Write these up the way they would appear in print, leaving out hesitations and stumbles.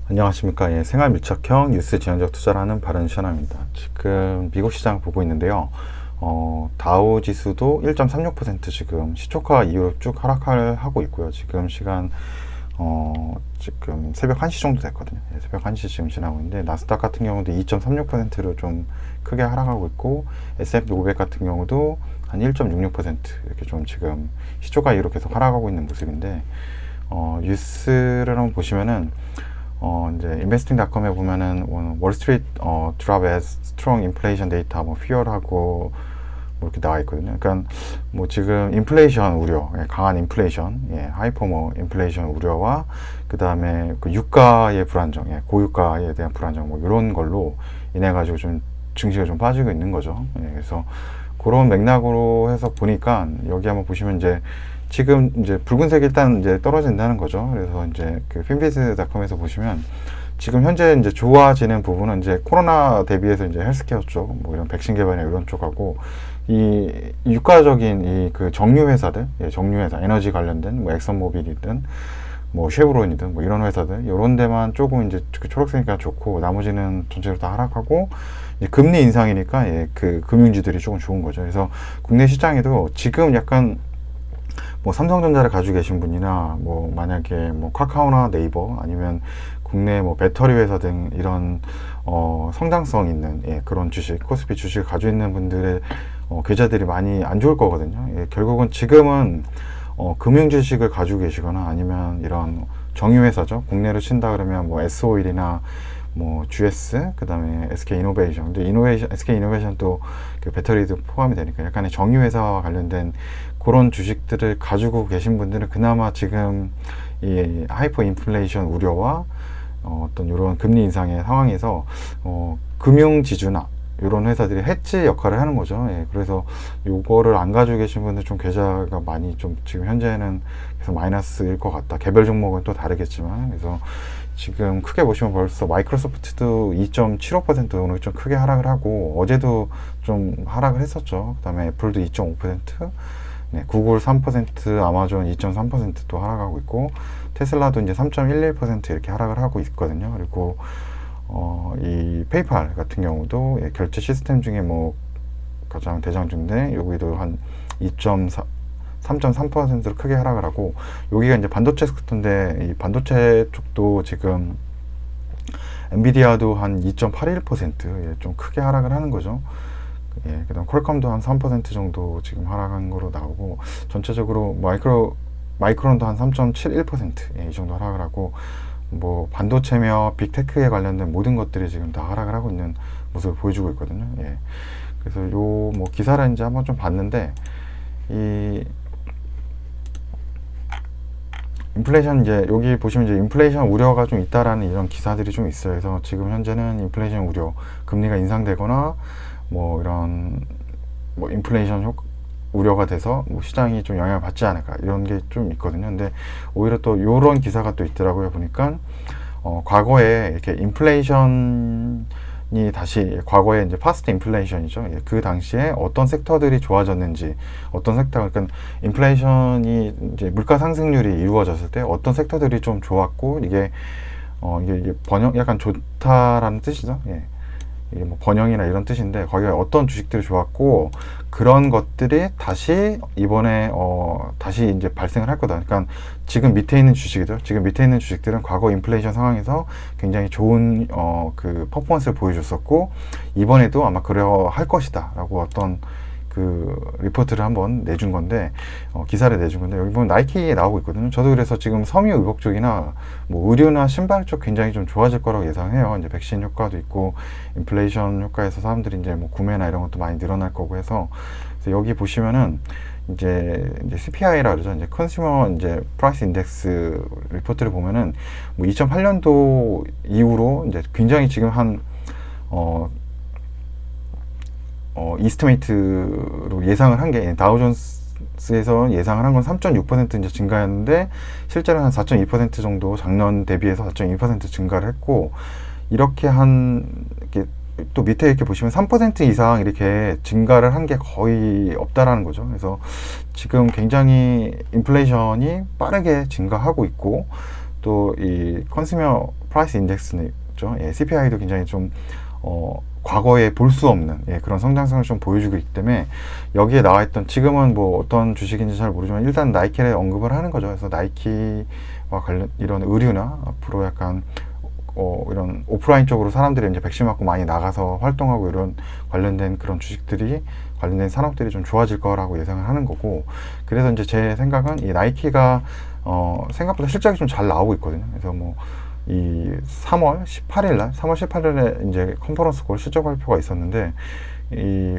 안녕하십니까. 예, 생활 밀착형 뉴스 지향적 투자라는 바른시현아입니다. 지금 미국 시장 보고 있는데요. 다우 지수도 1.36% 지금 시초가 이후로 쭉 하락을 하고 있고요. 지금 시간 지금 새벽 1시 정도 됐거든요. 예, 새벽 1시 지금 지나고 있는데 나스닥 같은 경우도 2.36%로 좀 크게 하락하고 있고 S&P 500 같은 경우도 한 1.66% 이렇게 좀 지금 시초가 이후로 계속 하락하고 있는 모습인데 뉴스를 한번 보시면은 이제 investing.com에 보면은 월스트리트 drop as strong inflation data 뭐 fear하고 뭐 이렇게 나와 있거든요. 그러니까 뭐 지금 인플레이션 우려, 강한 인플레이션, 하이퍼 뭐 인플레이션 우려와 그 다음에 그 유가의 불안정, 고유가에 대한 불안정 뭐 이런 걸로 인해 가지고 좀 증시가 좀 빠지고 있는 거죠. 그래서 그런 맥락으로 해서 보니까 여기 한번 보시면 이제 지금 이제 붉은색이 일단 이제 떨어진다는 거죠. 그래서 이제 그 핀비즈닷컴에서 보시면 지금 현재 이제 좋아지는 부분은 이제 코로나 대비해서 이제 헬스케어 쪽, 뭐 이런 백신 개발이나 이런 쪽하고 이 유가적인 이 그 정유 회사들, 정유 회사, 에너지 관련된 뭐 엑선모빌이든 뭐 쉐브론이든 뭐 이런 회사들 이런 데만 조금 이제 그 초록색이니까 좋고 나머지는 전체로 다 하락하고 이제 금리 인상이니까 그 금융주들이 조금 좋은 거죠. 그래서 국내 시장에도 지금 약간 뭐 삼성전자를 가지고 계신 분이나 뭐 만약에 뭐 카카오나 네이버 아니면 국내 뭐 배터리 회사 등 이런 성장성 있는 그런 주식 코스피 주식을 가지고 있는 분들의 계좌들이 많이 안 좋을 거거든요. 결국은 지금은 금융 주식을 가지고 계시거나 아니면 이런 정유 회사죠. 국내로 친다 그러면 뭐 S-오일이나 뭐 GS 그다음에 SK 이노베이션. 근데 SK 이노베이션 또 그 배터리도 포함이 되니까 약간의 정유 회사와 관련된 그런 주식들을 가지고 계신 분들은 그나마 지금 이 하이퍼 인플레이션 우려와 어떤 이런 금리 인상의 상황에서 금융 지주나 이런 회사들이 해지 역할을 하는 거죠. 그래서 요거를 안 가지고 계신 분들 좀 계좌가 많이 좀 지금 현재는 계속 마이너스일 것 같다. 개별 종목은 또 다르겠지만 그래서 지금 크게 보시면 벌써 마이크로소프트도 2.75% 오늘 좀 크게 하락을 하고 어제도 좀 하락을 했었죠. 그 다음에 애플도 2.5%, 구글 3%, 아마존 2.3%또 하락하고 있고 테슬라도 이제 3.11% 이렇게 하락을 하고 있거든요. 그리고 이 페이팔 같은 경우도 결제 시스템 중에 뭐 가장 대장주인데 여기도 한 3.3%로 크게 하락을 하고 여기가 이제 반도체 섹터인데 이 반도체 쪽도 지금 엔비디아도 한 2.81% 좀 크게 하락을 하는 거죠. 그다음 퀄컴도 한 3% 정도 지금 하락한 거로 나오고 전체적으로 마이크론도 한 3.71% 이 정도 하락을 하고 뭐 반도체며 빅테크에 관련된 모든 것들이 지금 다 하락을 하고 있는 모습을 보여주고 있거든요. 그래서 요 뭐 기사를 이제 한번 좀 봤는데 이 인플레이션 이제 여기 보시면 이제 인플레이션 우려가 좀 있다라는 이런 기사들이 좀 있어요. 그래서 지금 현재는 인플레이션 우려, 금리가 인상되거나 뭐 이런 뭐 인플레이션 우려가 돼서 뭐 시장이 좀 영향을 받지 않을까 이런 게 좀 있거든요. 근데 오히려 또 이런 기사가 또 있더라고요. 보니까 과거에 이렇게 인플레이션이 다시 과거에 이제 파스트 인플레이션이죠. 그 당시에 어떤 섹터들이 좋아졌는지 어떤 섹터 그러니까 인플레이션이 이제 물가 상승률이 이루어졌을 때 어떤 섹터들이 좀 좋았고 이게 번영 약간 좋다라는 뜻이죠. 이게 뭐 번영이나 이런 뜻인데 거기에 어떤 주식들이 좋았고 그런 것들이 다시 이번에 다시 이제 발생을 할 거다. 그러니까 지금 밑에 있는 주식이죠. 지금 밑에 있는 주식들은 과거 인플레이션 상황에서 굉장히 좋은 그 퍼포먼스를 보여줬었고 이번에도 아마 그려 할 것이다라고 어떤 그 리포트를 한번 내준 건데 기사를 내준 건데 여기 보면 나이키 나오고 있거든요. 저도 그래서 지금 섬유 의복 쪽이나 뭐 의류나 신발 쪽 굉장히 좀 좋아질 거라고 예상해요. 이제 백신 효과도 있고 인플레이션 효과에서 사람들이 이제 뭐 구매나 이런 것도 많이 늘어날 거고 해서 그래서 여기 보시면은 이제 CPI라 그러죠. 이제 컨슈머 이제 프라이스 인덱스 리포트를 보면은 뭐 2008년도 이후로 이제 굉장히 지금 한 이스티메이트로 예상을 한 게 다우존스에서 예상을 한 건 3.6% 이제 증가였는데 실제로 한 4.2% 정도 작년 대비해서 4.2% 증가를 했고 이렇게 이렇게 또 밑에 이렇게 보시면 3% 이상 이렇게 증가를 한 게 거의 없다라는 거죠. 그래서 지금 굉장히 인플레이션이 빠르게 증가하고 있고 또 이 컨슈머 프라이스 인덱스죠. CPI도 굉장히 좀 과거에 볼 수 없는 그런 성장성을 좀 보여주고 있기 때문에 여기에 나와 있던, 지금은 뭐 어떤 주식인지 잘 모르지만 일단 나이키를 언급을 하는 거죠. 그래서 나이키와 관련 이런 의류나 앞으로 약간 이런 오프라인 쪽으로 사람들이 이제 백신 맞고 많이 나가서 활동하고 이런 관련된 그런 주식들이, 관련된 산업들이 좀 좋아질 거라고 예상을 하는 거고, 그래서 이제 제 생각은 이 나이키가 생각보다 실적이 좀 잘 나오고 있거든요. 그래서 뭐 이 3월 18일에 이제 컨퍼런스 콜 실적 발표가 있었는데, 이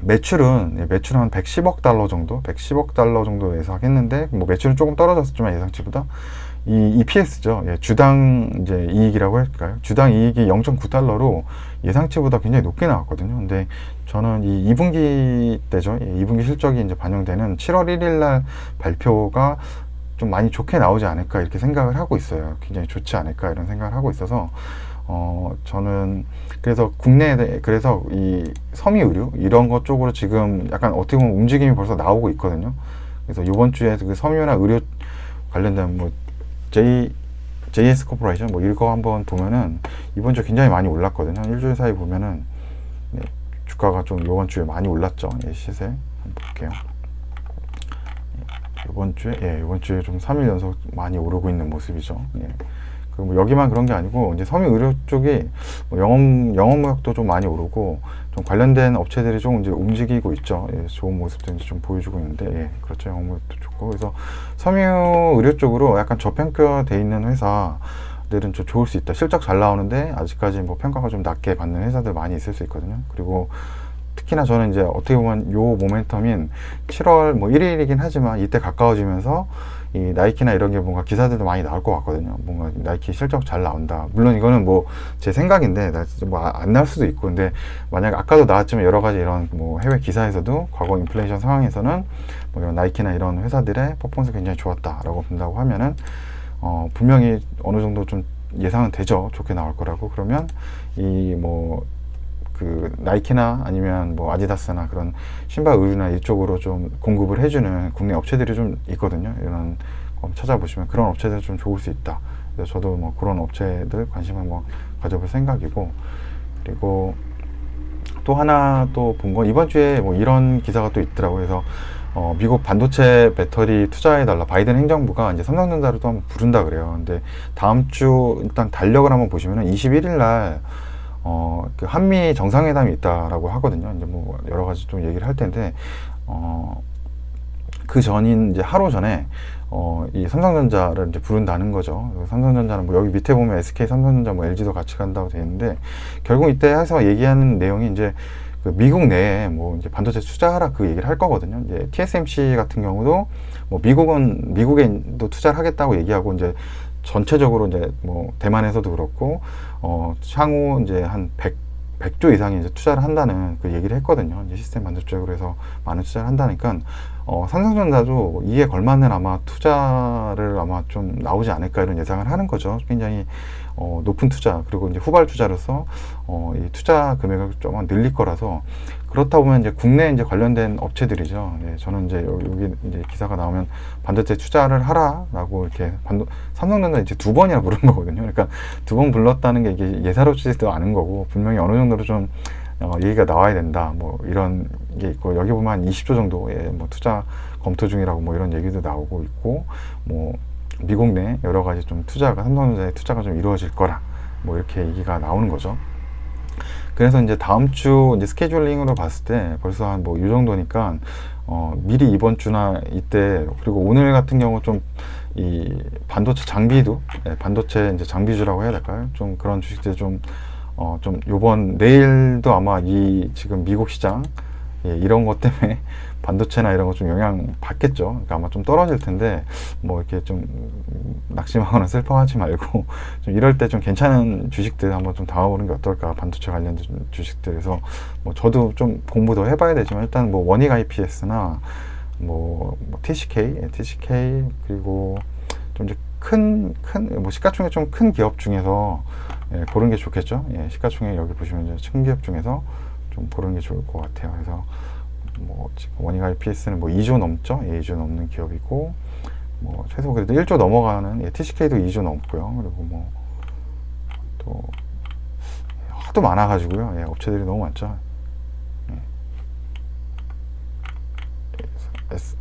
매출은 한 110억 달러 정도, 110억 달러 정도 예상했는데, 뭐 매출은 조금 떨어졌지만 예상치보다, 이 EPS죠. 주당 이제 이익이라고 할까요? 주당 이익이 0.9달러로 예상치보다 굉장히 높게 나왔거든요. 근데 저는 이 2분기 때죠. 2분기 실적이 이제 반영되는 7월 1일 날 발표가 좀 많이 좋게 나오지 않을까 이렇게 생각을 하고 있어요. 굉장히 좋지 않을까 이런 생각을 하고 있어서 저는 그래서 국내에, 그래서 이 섬유 의류 이런 것 쪽으로 지금 약간 어떻게 보면 움직임이 벌써 나오고 있거든요. 그래서 이번 주에 그 섬유나 의료 관련된 뭐 JS 코퍼레이션 뭐 이거 한번 보면은 이번 주에 굉장히 많이 올랐거든요. 한 일주일 사이 보면은 주가가 좀 이번 주에 많이 올랐죠. 시세 한번 볼게요. 이번 주에 좀 3일 연속 많이 오르고 있는 모습이죠. 그리고 뭐 여기만 그런 게 아니고 이제 섬유 의료 쪽이 뭐 영업무역도 좀 많이 오르고 좀 관련된 업체들이 좀 이제 움직이고 있죠. 좋은 모습들 좀 보여주고 있는데, 그렇죠. 영업무역도 좋고, 그래서 섬유 의료 쪽으로 약간 저평가돼 있는 회사들은 좀 좋을 수 있다. 실적 잘 나오는데 아직까지 뭐 평가가 좀 낮게 받는 회사들 많이 있을 수 있거든요. 그리고 특히나 저는 이제 어떻게 보면 요 모멘텀인 7월 뭐 1일이긴 하지만 이때 가까워지면서 이 나이키나 이런 게 뭔가 기사들도 많이 나올 것 같거든요. 뭔가 나이키 실적 잘 나온다. 물론 이거는 뭐 제 생각인데 뭐 안 나올 수도 있고, 근데 만약 아까도 나왔지만 여러 가지 이런 뭐 해외 기사에서도 과거 인플레이션 상황에서는 뭐 이런 나이키나 이런 회사들의 퍼포먼스 굉장히 좋았다라고 본다고 하면은 분명히 어느 정도 좀 예상은 되죠. 좋게 나올 거라고. 그러면 이 뭐 그 나이키나 아니면 뭐 아디다스나 그런 신발 의류나 이쪽으로 좀 공급을 해주는 국내 업체들이 좀 있거든요. 이런 거 찾아보시면 그런 업체들 좀 좋을 수 있다. 그래서 저도 뭐 그런 업체들 관심 한번 가져볼 생각이고, 그리고 또 하나 또 본 건 이번 주에 뭐 이런 기사가 또 있더라고요. 그래서 미국 반도체 배터리 투자해달라, 바이든 행정부가 이제 삼성전자를 또 한번 부른다 그래요. 근데 다음 주 일단 달력을 한번 보시면은 21일 날 그 한미 정상회담이 있다라고 하거든요. 이제 뭐 여러 가지 좀 얘기를 할 텐데, 그 전인 이제 하루 전에 이 삼성전자를 이제 부른다는 거죠. 삼성전자는 뭐 여기 밑에 보면 SK, 삼성전자, 뭐 LG도 같이 간다고 되어 있는데, 결국 이때 해서 얘기하는 내용이 이제 그 미국 내에 뭐 이제 반도체 투자하라 그 얘기를 할 거거든요. 이제 TSMC 같은 경우도 뭐 미국에도 투자를 하겠다고 얘기하고, 이제 전체적으로 이제 뭐 대만에서도 그렇고 향후 이제 한 100조 이상의 이제 투자를 한다는 그 얘기를 했거든요. 이제 시스템 반도체 쪽으로 해서 많은 투자를 한다니까 삼성전자도 이에 걸맞는 아마 투자를 아마 좀 나오지 않을까 이런 예상을 하는 거죠. 굉장히 높은 투자, 그리고 이제 후발 투자로서 이 투자 금액을 좀 늘릴 거라서, 그렇다 보면 이제 국내 이제 관련된 업체들이죠. 저는 이제 여기 이제 기사가 나오면 반도체 투자를 하라라고 이렇게 삼성전자 이제 2번이나 부른 거거든요. 그러니까 2번 불렀다는 게 이게 예사롭지도 않은 거고, 분명히 어느 정도로 좀 얘기가 나와야 된다. 뭐 이런 게 있고, 여기 보면 한 20조 정도의 뭐 투자 검토 중이라고 뭐 이런 얘기도 나오고 있고, 뭐 미국 내 여러 가지 좀 삼성전자의 투자가 좀 이루어질 거라 뭐 이렇게 얘기가 나오는 거죠. 그래서 이제 다음 주 이제 스케줄링으로 봤을 때 벌써 한 뭐 이 정도니까 미리 이번 주나 이때, 그리고 오늘 같은 경우 좀 이 반도체 장비도 반도체 이제 장비주라고 해야 될까요? 좀 그런 주식들 좀 요번 내일도 아마 이 지금 미국 시장 이런 것 때문에 반도체나 이런 거 좀 영향 받겠죠. 그러니까 아마 좀 떨어질 텐데, 뭐 이렇게 좀 낙심하거나 슬퍼하지 말고 좀 이럴 때 좀 괜찮은 주식들 한번 좀 담아보는 게 어떨까, 반도체 관련된 주식들에서. 뭐 저도 좀 공부 더 해봐야 되지만 일단 뭐 원익 IPS나 뭐 TCK 그리고 좀 이제 뭐 시가총액 좀 큰 기업 중에서 고른 게 좋겠죠. 시가총액 여기 보시면 이제 큰 기업 중에서 좀 고르는 게 좋을 것 같아요. 그래서 뭐 지금 원익 IPS는 뭐 2조 넘죠. 2조 넘는 기업이고, 뭐 최소 그래도 1조 넘어가는, 예, TCK도 2조 넘고요. 그리고 뭐 또 하도 많아가지고요. 예, 업체들이 너무 많죠.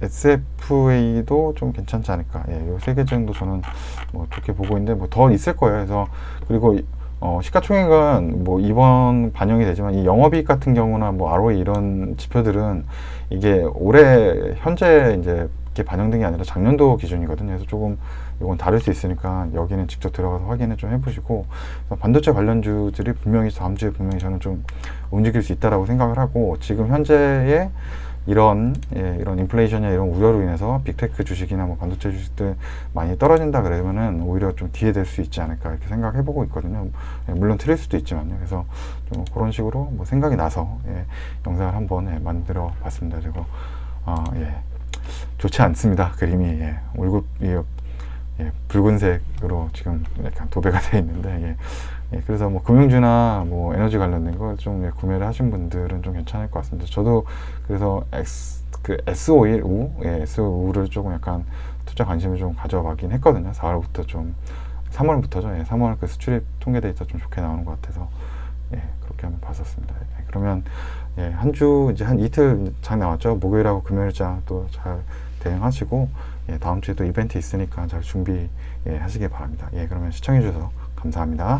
SFA도 좀 괜찮지 않을까. 예, 요 세 개 정도 저는 뭐 좋게 보고 있는데 뭐 더 있을 거예요. 그래서 그리고 시가총액은 뭐 이번 반영이 되지만 이 영업이익 같은 경우나 뭐 ROE 이런 지표들은 이게 올해 현재 이제 이렇게 반영된 게 아니라 작년도 기준이거든요. 그래서 조금 이건 다를 수 있으니까 여기는 직접 들어가서 확인을 좀 해보시고, 반도체 관련주들이 분명히 다음 주에 분명히 저는 좀 움직일 수 있다라고 생각을 하고, 지금 현재의 이런, 예, 이런 인플레이션이나 이런 우려로 인해서 빅테크 주식이나 뭐 반도체 주식들 많이 떨어진다 그러면은 오히려 좀 뒤에 될 수 있지 않을까 이렇게 생각해 보고 있거든요. 예, 물론 틀릴 수도 있지만요. 그래서 좀 그런 식으로 뭐 생각이 나서, 예, 영상을 한번, 예, 만들어 봤습니다. 그리고 예, 좋지 않습니다. 그림이. 예, 월급이, 예, 붉은색으로 지금 약간 도배가 되어 있는데, 예, 그래서 뭐 금융주나 뭐 에너지 관련된 거 좀, 예, 구매를 하신 분들은 좀 괜찮을 것 같습니다. 저도 그래서 S51 우, 예, S5를 조금 약간 투자 관심을 좀 가져가긴 했거든요. 4월부터 좀, 3월부터죠. 예, 3월 그 수출입 통계 데이터 좀 좋게 나오는 것 같아서, 예, 그렇게 한번 봤었습니다. 예, 그러면, 예, 한 주 이제 한 이틀 장 나왔죠. 목요일하고 금요일장 또 잘 대응하시고, 예, 다음 주에 또 이벤트 있으니까 잘 준비, 예, 하시기 바랍니다. 예, 그러면 시청해 주셔서 감사합니다.